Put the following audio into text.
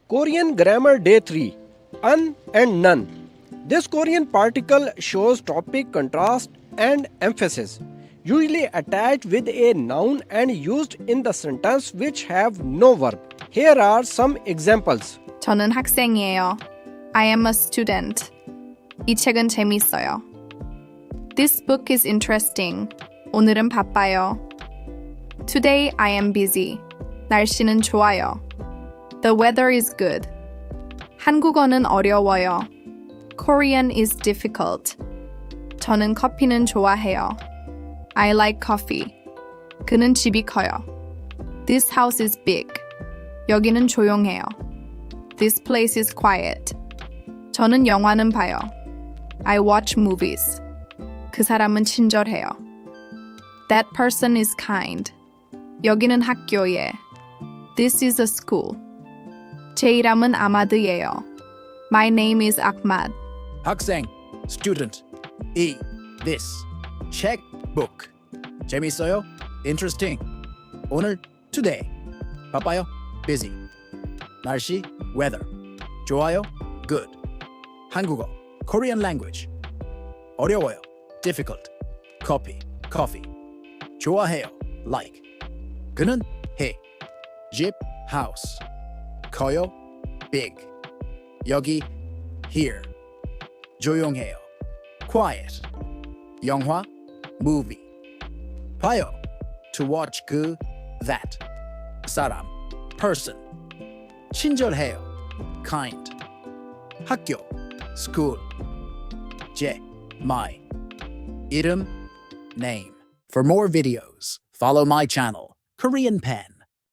Korean Grammar Day 3 Un and None. This Korean particle shows topic, contrast, and emphasis, usually attached with a noun and used in the sentence which have no verb. Here are some examples. 저는 학생이에요. I am a student. 이 책은 재밌어요. This book is interesting. 오늘은 바빠요. Today I am busy. 날씨는 좋아요. The weather is good. 한국어는 어려워요. Korean is difficult. 저는 커피는 좋아해요. I like coffee. 그는 집이 커요. This house is big. 여기는 조용해요. This place is quiet. 저는 영화는 봐요. I watch movies. 그 사람은 친절해요. That person is kind. 여기는 학교예. This is a school. 제 이름은 아마드예요. My name is Ahmad. 학생, student. This. checkbook. 재밌어요? interesting. 오늘, today. 바빠요? busy. 날씨, weather. 좋아요? good. 한국어, Korean language. 어려워요? difficult. coffee. 좋아해요? like. 그는 해. 집, house. 커요? big. 여기, here. 조용해요. quiet. 영화, movie. 봐요. to watch that. 사람, person. 친절해요. kind. 학교, school. my. 이름, name. For more videos, follow my channel, Korean Pen.